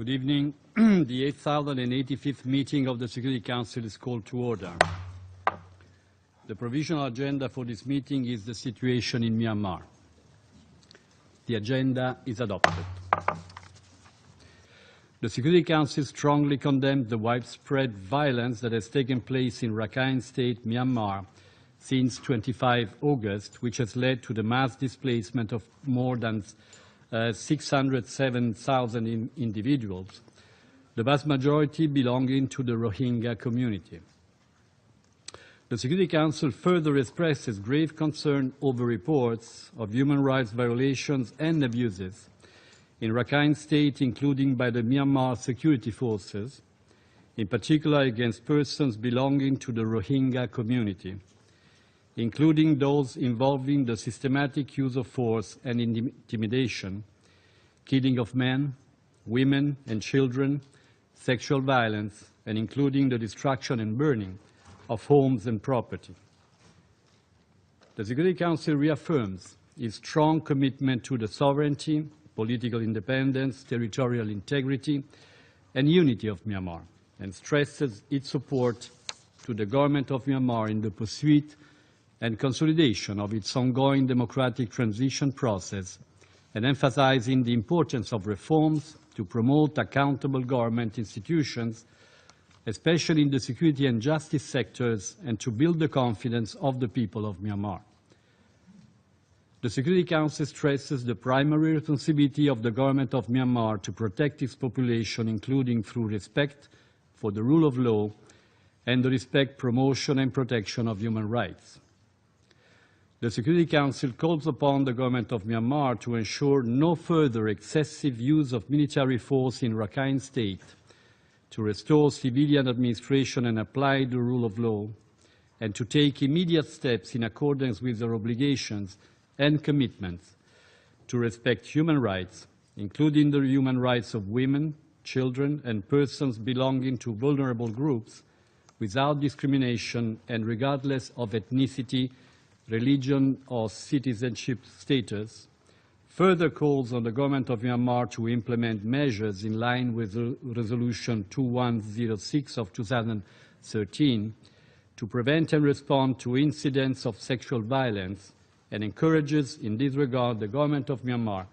Good evening. The 8085th meeting of the Security Council is called to order. The provisional agenda for this meeting is the situation in Myanmar. The agenda is adopted. The Security Council strongly condemned the widespread violence that has taken place in Rakhine State, Myanmar, since 25 August, which has led to the mass displacement of more than 607,000 individuals, the vast majority belonging to the Rohingya community. The Security Council further expresses grave concern over reports of human rights violations and abuses in Rakhine State, including by the Myanmar security forces, in particular against persons belonging to the Rohingya community, including those involving the systematic use of force and intimidation, killing of men, women and children, sexual violence, and including the destruction and burning of homes and property. The Security Council reaffirms its strong commitment to the sovereignty, political independence, territorial integrity, and unity of Myanmar, and stresses its support to the government of Myanmar in the pursuit and consolidation of its ongoing democratic transition process, and emphasizing the importance of reforms to promote accountable government institutions, especially in the security and justice sectors, and to build the confidence of the people of Myanmar. The Security Council stresses the primary responsibility of the government of Myanmar to protect its population, including through respect for the rule of law and the respect, promotion and protection of human rights. The Security Council calls upon the government of Myanmar to ensure no further excessive use of military force in Rakhine State, to restore civilian administration and apply the rule of law, and to take immediate steps in accordance with their obligations and commitments to respect human rights, including the human rights of women, children, and persons belonging to vulnerable groups, without discrimination and regardless of ethnicity, religion or citizenship status, further calls on the government of Myanmar to implement measures in line with Resolution 2106 of 2013 to prevent and respond to incidents of sexual violence, and encourages in this regard the government of Myanmar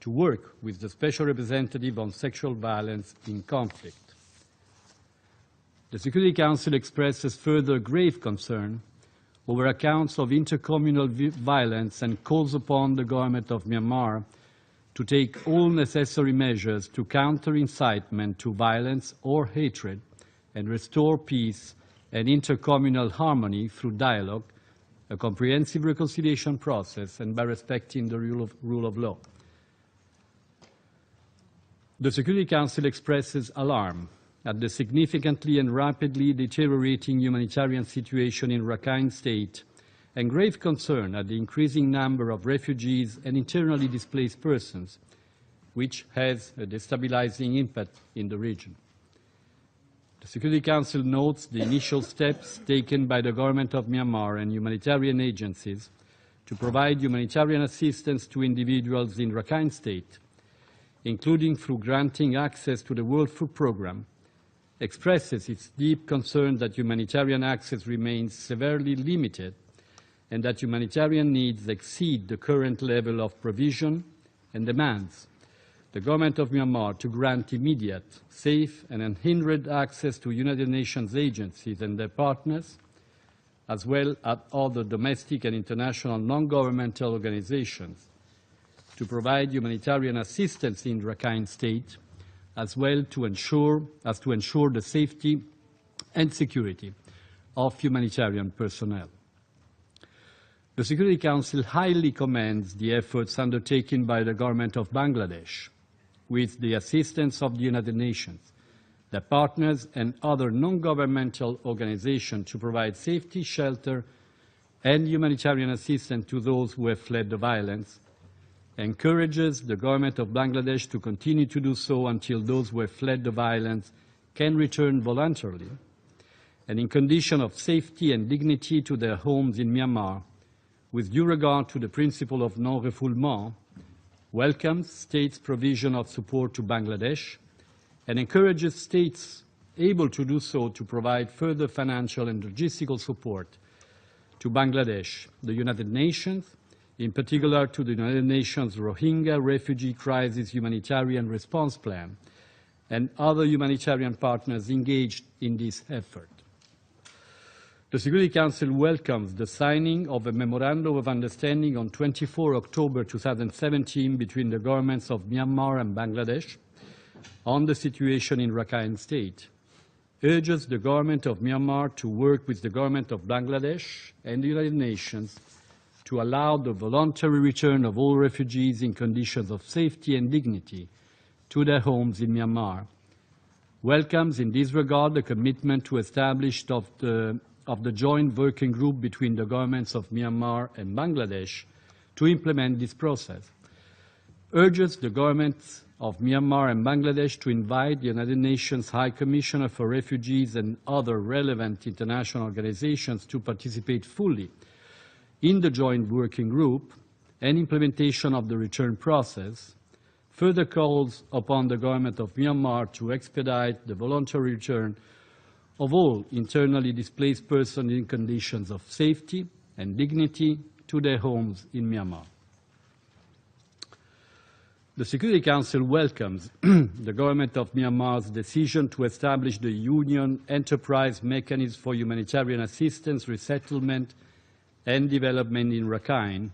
to work with the Special Representative on Sexual Violence in Conflict. The Security Council expresses further grave concern over accounts of intercommunal violence and calls upon the government of Myanmar to take all necessary measures to counter incitement to violence or hatred and restore peace and intercommunal harmony through dialogue, a comprehensive reconciliation process, and by respecting the rule of law. The Security Council expresses alarm at the significantly and rapidly deteriorating humanitarian situation in Rakhine State, and grave concern at the increasing number of refugees and internally displaced persons, which has a destabilizing impact in the region. The Security Council notes the initial steps taken by the government of Myanmar and humanitarian agencies to provide humanitarian assistance to individuals in Rakhine State, including through granting access to the World Food Programme, expresses its deep concern that humanitarian access remains severely limited and that humanitarian needs exceed the current level of provision, and demands the government of Myanmar to grant immediate, safe and unhindered access to United Nations agencies and their partners, as well as other domestic and international non-governmental organizations, to provide humanitarian assistance in Rakhine State, as well to ensure the safety and security of humanitarian personnel. The Security Council highly commends the efforts undertaken by the government of Bangladesh, with the assistance of the United Nations, their partners and other non-governmental organizations, to provide safety, shelter and humanitarian assistance to those who have fled the violence, encourages the government of Bangladesh to continue to do so until those who have fled the violence can return voluntarily and in condition of safety and dignity to their homes in Myanmar, with due regard to the principle of non-refoulement, welcomes states' provision of support to Bangladesh and encourages states able to do so to provide further financial and logistical support to Bangladesh, the United Nations, in particular to the United Nations Rohingya Refugee Crisis Humanitarian Response Plan, and other humanitarian partners engaged in this effort. The Security Council welcomes the signing of a Memorandum of Understanding on 24 October 2017 between the governments of Myanmar and Bangladesh on the situation in Rakhine State, urges the government of Myanmar to work with the government of Bangladesh and the United Nations to allow the voluntary return of all refugees in conditions of safety and dignity to their homes in Myanmar, welcomes in this regard the commitment to establish of the joint working group between the governments of Myanmar and Bangladesh to implement this process, urges the governments of Myanmar and Bangladesh to invite the United Nations High Commissioner for Refugees and other relevant international organizations to participate fully in the joint working group and implementation of the return process, further calls upon the government of Myanmar to expedite the voluntary return of all internally displaced persons in conditions of safety and dignity to their homes in Myanmar. The Security Council welcomes the government of Myanmar's decision to establish the Union Enterprise Mechanism for Humanitarian Assistance, Resettlement and Development in Rakhine,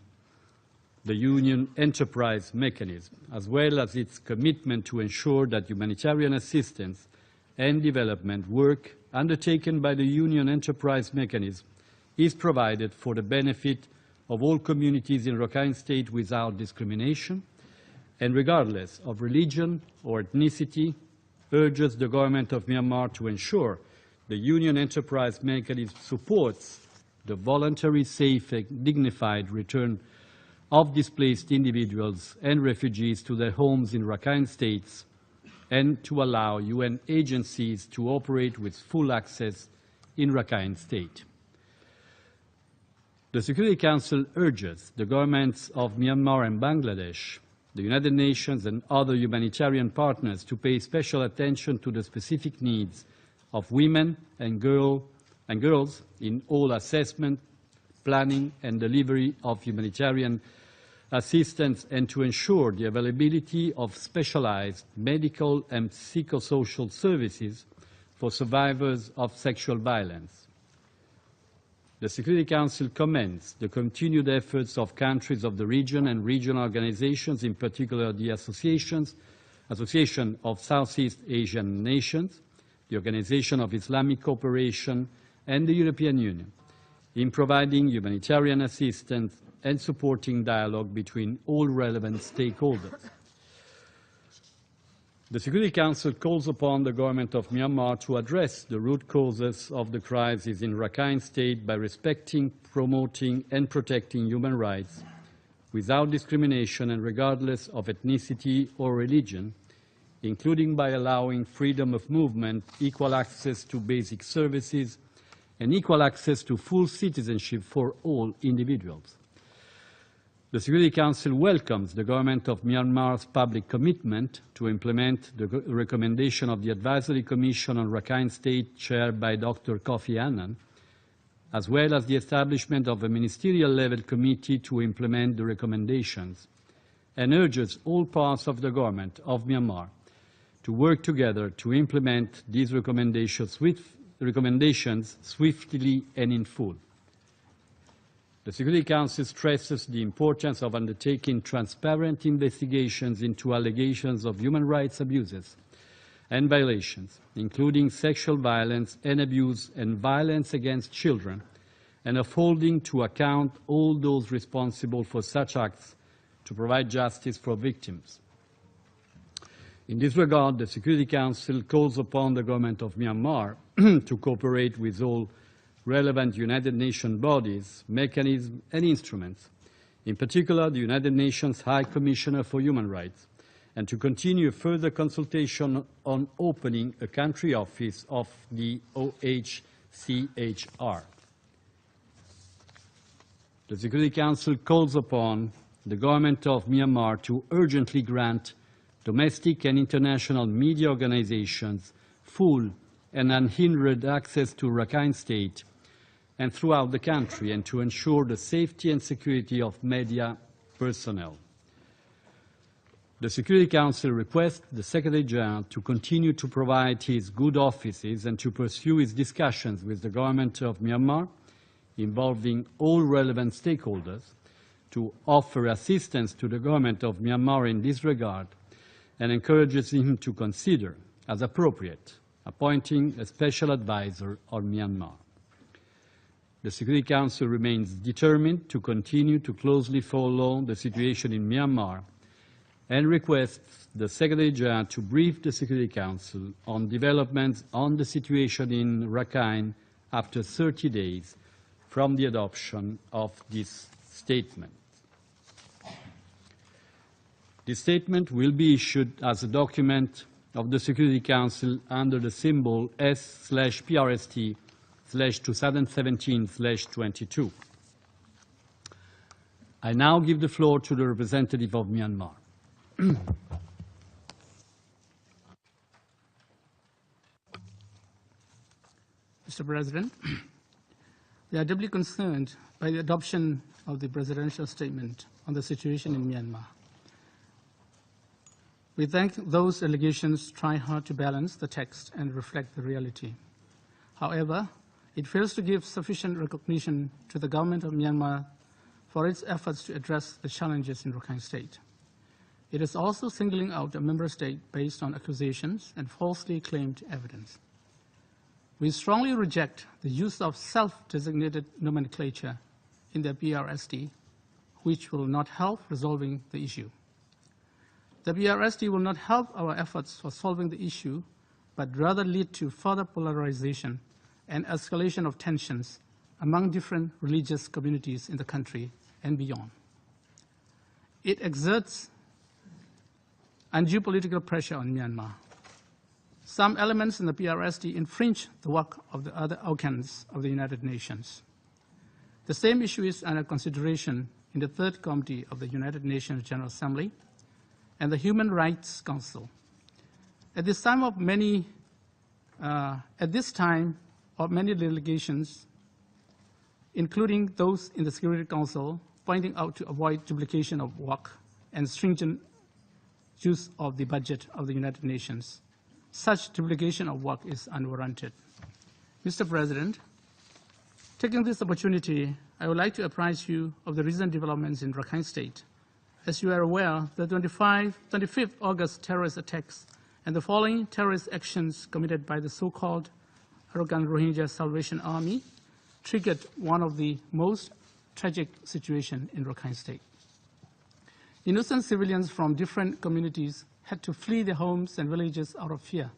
the Union Enterprise Mechanism, as well as its commitment to ensure that humanitarian assistance and development work undertaken by the Union Enterprise Mechanism is provided for the benefit of all communities in Rakhine State without discrimination and regardless of religion or ethnicity, urges the government of Myanmar to ensure the Union Enterprise Mechanism supports the voluntary, safe and dignified return of displaced individuals and refugees to their homes in Rakhine states and to allow UN agencies to operate with full access in Rakhine State. The Security Council urges the governments of Myanmar and Bangladesh, the United Nations and other humanitarian partners to pay special attention to the specific needs of women and girls in all assessment, planning and delivery of humanitarian assistance and to ensure the availability of specialized medical and psychosocial services for survivors of sexual violence. The Security Council commends the continued efforts of countries of the region and regional organizations, in particular the Association of Southeast Asian Nations, the Organization of Islamic Cooperation, and the European Union, in providing humanitarian assistance and supporting dialogue between all relevant stakeholders. The Security Council calls upon the government of Myanmar to address the root causes of the crisis in Rakhine State by respecting, promoting and protecting human rights without discrimination and regardless of ethnicity or religion, including by allowing freedom of movement, equal access to basic services, and equal access to full citizenship for all individuals. The Security Council welcomes the government of Myanmar's public commitment to implement the recommendation of the Advisory Commission on Rakhine State chaired by Dr. Kofi Annan, as well as the establishment of a ministerial-level committee to implement the recommendations, and urges all parts of the government of Myanmar to work together to implement these recommendations swiftly and in full. The Security Council stresses the importance of undertaking transparent investigations into allegations of human rights abuses and violations, including sexual violence and abuse and violence against children, and of holding to account all those responsible for such acts to provide justice for victims. In this regard, the Security Council calls upon the government of Myanmar to cooperate with all relevant United Nations bodies, mechanisms and instruments, in particular the United Nations High Commissioner for Human Rights, and to continue further consultation on opening a country office of the OHCHR. The Security Council calls upon the government of Myanmar to urgently grant domestic and international media organizations full and unhindered access to Rakhine State and throughout the country, and to ensure the safety and security of media personnel. The Security Council requests the Secretary-General to continue to provide his good offices and to pursue his discussions with the government of Myanmar, involving all relevant stakeholders, to offer assistance to the government of Myanmar in this regard, and encourages him to consider, as appropriate, appointing a special advisor on Myanmar. The Security Council remains determined to continue to closely follow the situation in Myanmar and requests the Secretary-General to brief the Security Council on developments on the situation in Rakhine after 30 days from the adoption of this statement. This statement will be issued as a document of the Security Council under the symbol S/PRST/2017/22. I now give the floor to the representative of Myanmar. Mr. President, we are deeply concerned by the adoption of the presidential statement on the situation in Myanmar. We think those delegations try hard to balance the text and reflect the reality. However, it fails to give sufficient recognition to the government of Myanmar for its efforts to address the challenges in Rakhine State. It is also singling out a member state based on accusations and falsely claimed evidence. We strongly reject the use of self-designated nomenclature in the PRST, which will not help resolving the issue. The PRST will not help our efforts for solving the issue, but rather lead to further polarization and escalation of tensions among different religious communities in the country and beyond. It exerts undue political pressure on Myanmar. Some elements in the PRST infringe the work of the other organs of the United Nations. The same issue is under consideration in the Third Committee of the United Nations General Assembly and the Human Rights Council. At this time of many delegations, including those in the Security Council, pointing out to avoid duplication of work and stringent use of the budget of the United Nations. Such duplication of work is unwarranted. Mr. President, taking this opportunity, I would like to apprise you of the recent developments in Rakhine State. As you are aware, the 25th August terrorist attacks and the following terrorist actions committed by the so-called arrogant Rohingya Salvation Army triggered one of the most tragic situations in Rakhine State. Innocent civilians from different communities had to flee their homes and villages out of fear.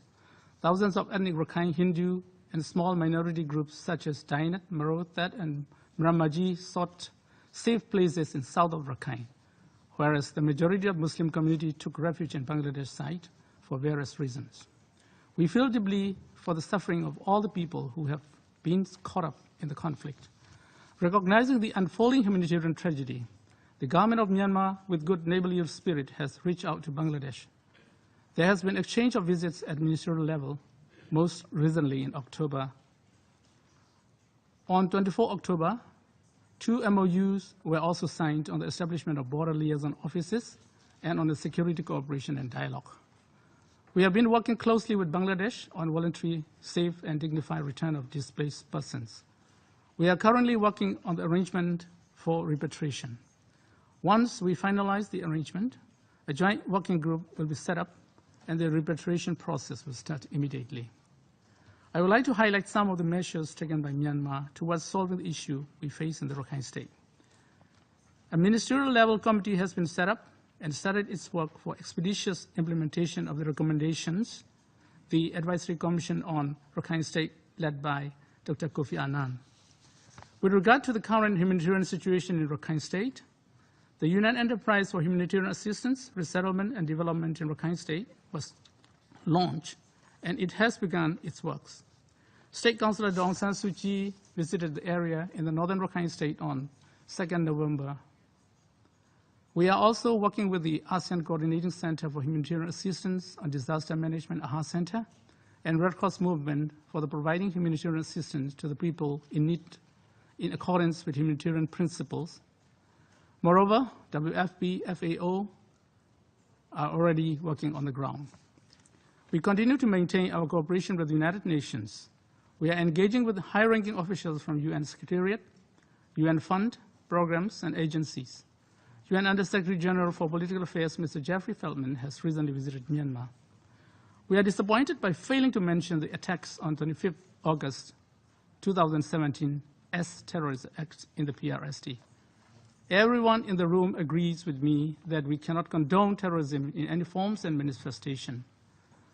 Thousands of ethnic Rakhine Hindu and small minority groups such as Dainat, Maro, That, and Mramaji sought safe places in south of Rakhine, whereas the majority of Muslim community took refuge in Bangladesh side for various reasons. We feel deeply for the suffering of all the people who have been caught up in the conflict. Recognizing the unfolding humanitarian tragedy, the government of Myanmar, with good neighborly spirit, has reached out to Bangladesh. There has been exchange of visits at ministerial level, most recently in October. On 24 October, 2 MOUs were also signed on the establishment of border liaison offices and on the security cooperation and dialogue. We have been working closely with Bangladesh on voluntary, safe, and dignified return of displaced persons. We are currently working on the arrangement for repatriation. Once we finalize the arrangement, a joint working group will be set up and the repatriation process will start immediately. I would like to highlight some of the measures taken by Myanmar towards solving the issue we face in the Rakhine State. A ministerial level committee has been set up and started its work for expeditious implementation of the recommendations, the Advisory Commission on Rakhine State led by Dr. Kofi Annan. With regard to the current humanitarian situation in Rakhine State, the UN Enterprise for Humanitarian Assistance, Resettlement and Development in Rakhine State was launched, and it has begun its works. State Councillor Daw Aung San Suu Kyi visited the area in the northern Rakhine State on 2nd November. We are also working with the ASEAN Coordinating Center for Humanitarian Assistance and Disaster Management, AHA Center, and Red Cross Movement for the providing humanitarian assistance to the people in need in accordance with humanitarian principles. Moreover, WFP, FAO are already working on the ground. We continue to maintain our cooperation with the United Nations. We are engaging with high-ranking officials from UN Secretariat, UN Fund, programs, and agencies. UN Under-Secretary General for Political Affairs, Mr. Jeffrey Feltman, has recently visited Myanmar. We are disappointed by failing to mention the attacks on 25th August 2017 as terrorist acts in the PRST. Everyone in the room agrees with me that we cannot condone terrorism in any forms and manifestation.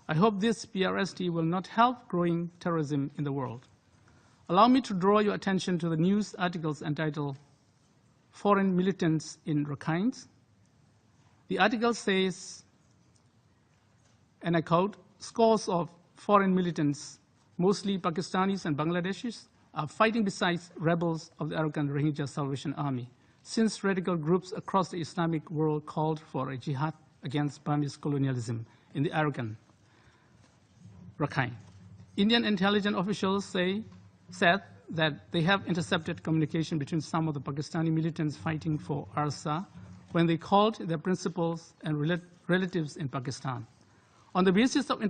I hope this PRST will not help growing terrorism in the world. Allow me to draw your attention to the news articles entitled Foreign Militants in Rakhine. The article says, and I quote, scores of foreign militants, mostly Pakistanis and Bangladeshis, are fighting beside rebels of the Arakan Rohingya Salvation Army, since radical groups across the Islamic world called for a jihad against Burmese colonialism in the Arakan, Rakhine. Indian intelligence officials said that they have intercepted communication between some of the Pakistani militants fighting for ARSA when they called their principals and relatives in Pakistan. On the basis of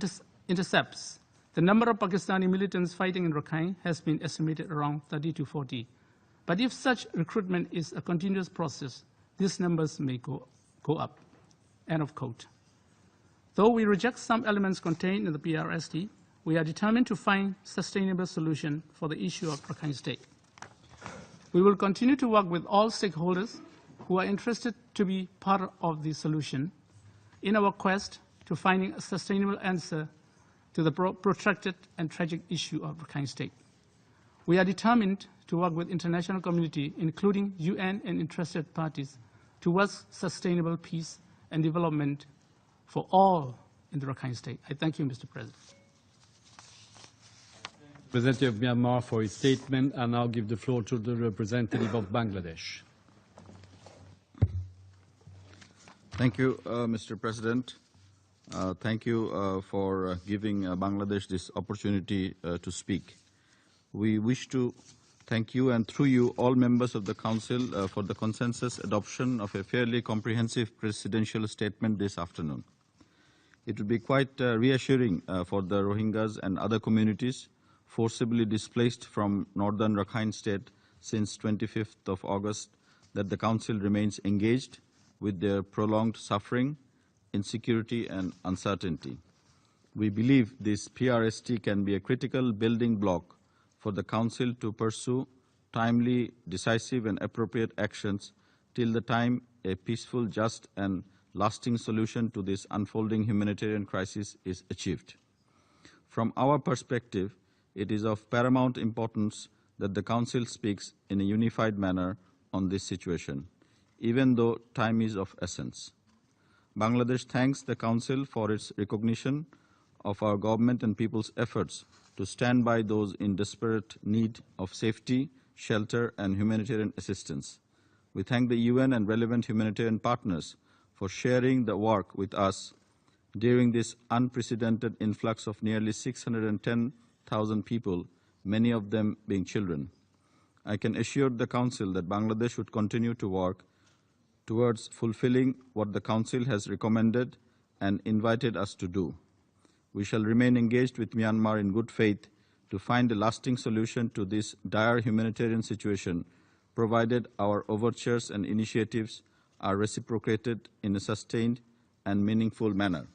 intercepts, the number of Pakistani militants fighting in Rakhine has been estimated around 30 to 40. But if such recruitment is a continuous process, these numbers may go up. End of quote. Though we reject some elements contained in the PRST, we are determined to find sustainable solution for the issue of Rakhine State. We will continue to work with all stakeholders who are interested to be part of the solution in our quest to finding a sustainable answer to the protracted and tragic issue of Rakhine State. We are determined to work with international community, including UN and interested parties, towards sustainable peace and development for all in the Rakhine State. I thank you, Mr. President. Representative of Myanmar for his statement. I now give the floor to the representative of Bangladesh. Thank you, Mr. President. Thank you for giving Bangladesh this opportunity to speak. We wish to thank you and through you all members of the Council for the consensus adoption of a fairly comprehensive presidential statement this afternoon. It would be quite reassuring for the Rohingyas and other communities forcibly displaced from northern Rakhine State since 25th of August that the Council remains engaged with their prolonged suffering, insecurity and uncertainty. We believe this PRST can be a critical building block for the Council to pursue timely, decisive and appropriate actions till the time a peaceful, just and lasting solution to this unfolding humanitarian crisis is achieved. From our perspective, it is of paramount importance that the Council speaks in a unified manner on this situation, even though time is of essence. Bangladesh thanks the Council for its recognition of our government and people's efforts to stand by those in desperate need of safety, shelter, and humanitarian assistance. We thank the UN and relevant humanitarian partners for sharing the work with us during this unprecedented influx of nearly 610,000 people, many of them being children. I can assure the Council that Bangladesh would continue to work towards fulfilling what the Council has recommended and invited us to do. We shall remain engaged with Myanmar in good faith to find a lasting solution to this dire humanitarian situation, provided our overtures and initiatives are reciprocated in a sustained and meaningful manner.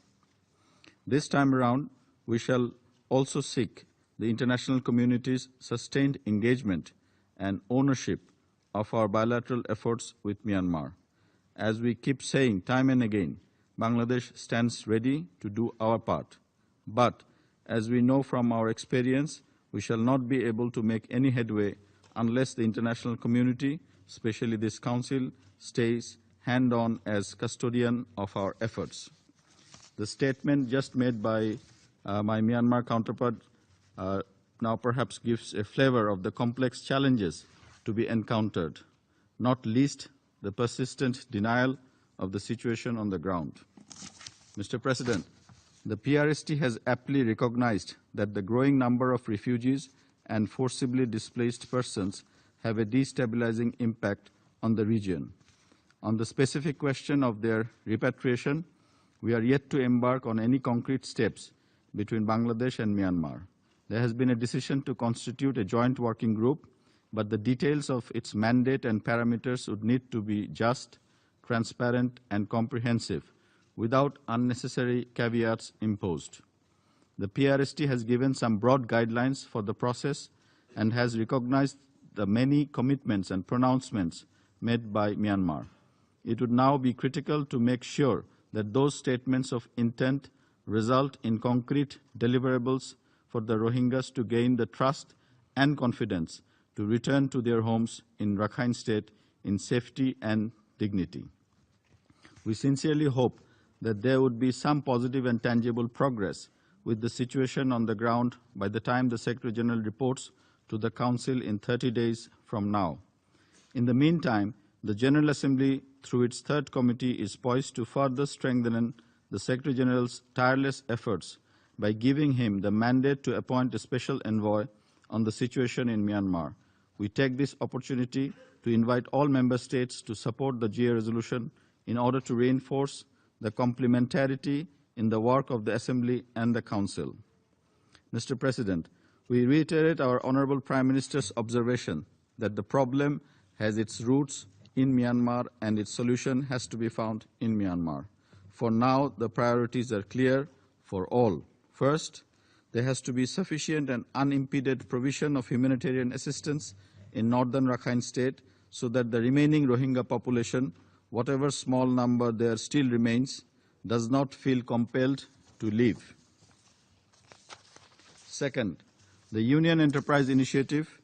This time around, we shall also seek the international community's sustained engagement and ownership of our bilateral efforts with Myanmar. As we keep saying time and again, Bangladesh stands ready to do our part. But as we know from our experience, we shall not be able to make any headway unless the international community, especially this Council, stays hand-on as custodian of our efforts. The statement just made by my Myanmar counterpart now perhaps gives a flavor of the complex challenges to be encountered, not least the persistent denial of the situation on the ground. Mr. President, the PRST has aptly recognized that the growing number of refugees and forcibly displaced persons have a destabilizing impact on the region. On the specific question of their repatriation, we are yet to embark on any concrete steps between Bangladesh and Myanmar. There has been a decision to constitute a joint working group, but the details of its mandate and parameters would need to be just, transparent, and comprehensive, without unnecessary caveats imposed. The PRST has given some broad guidelines for the process and has recognized the many commitments and pronouncements made by Myanmar. It would now be critical to make sure that those statements of intent result in concrete deliverables for the Rohingyas to gain the trust and confidence to return to their homes in Rakhine State in safety and dignity. We sincerely hope that there would be some positive and tangible progress with the situation on the ground by the time the Secretary General reports to the Council in 30 days from now. In the meantime, the General Assembly, through its third committee, is poised to further strengthen the Secretary General's tireless efforts by giving him the mandate to appoint a special envoy on the situation in Myanmar. We take this opportunity to invite all member states to support the GA resolution in order to reinforce the complementarity in the work of the Assembly and the Council. Mr. President, we reiterate our Honorable Prime Minister's observation that the problem has its roots in Myanmar and its solution has to be found in Myanmar. For now, the priorities are clear for all. First, there has to be sufficient and unimpeded provision of humanitarian assistance in northern Rakhine State so that the remaining Rohingya population, whatever small number there still remains, does not feel compelled to leave. Second, the Union Enterprise Initiative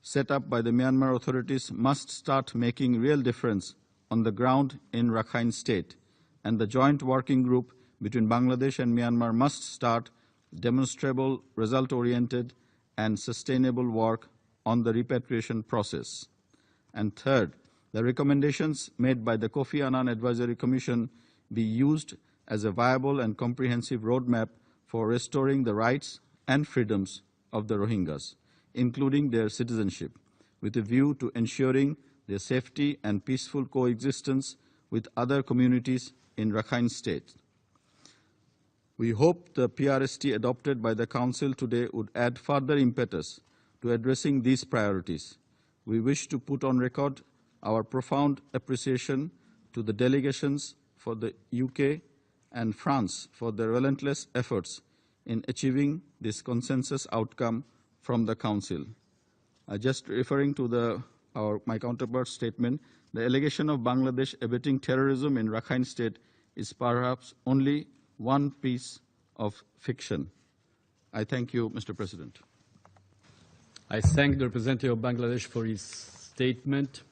set up by the Myanmar authorities must start making real difference on the ground in Rakhine State, and the joint working group between Bangladesh and Myanmar must start demonstrable, result-oriented, and sustainable work on the repatriation process. And third, the recommendations made by the Kofi Annan Advisory Commission be used as a viable and comprehensive roadmap for restoring the rights and freedoms of the Rohingyas, including their citizenship, with a view to ensuring their safety and peaceful coexistence with other communities in Rakhine State. We hope the PRST adopted by the Council today would add further impetus to addressing these priorities. We wish to put on record our profound appreciation to the delegations for the UK and France for their relentless efforts in achieving this consensus outcome from the Council. Just referring to my counterpart's statement, the allegation of Bangladesh abetting terrorism in Rakhine State is perhaps only one piece of fiction. I thank you, Mr. President. I thank the representative of Bangladesh for his statement.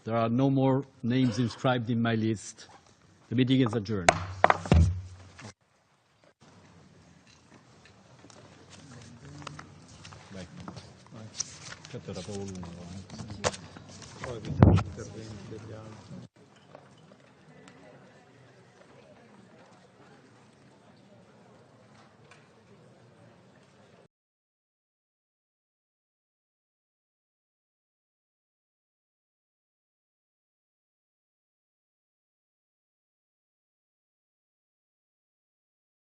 There are no more names inscribed in my list. The meeting is adjourned. Bye.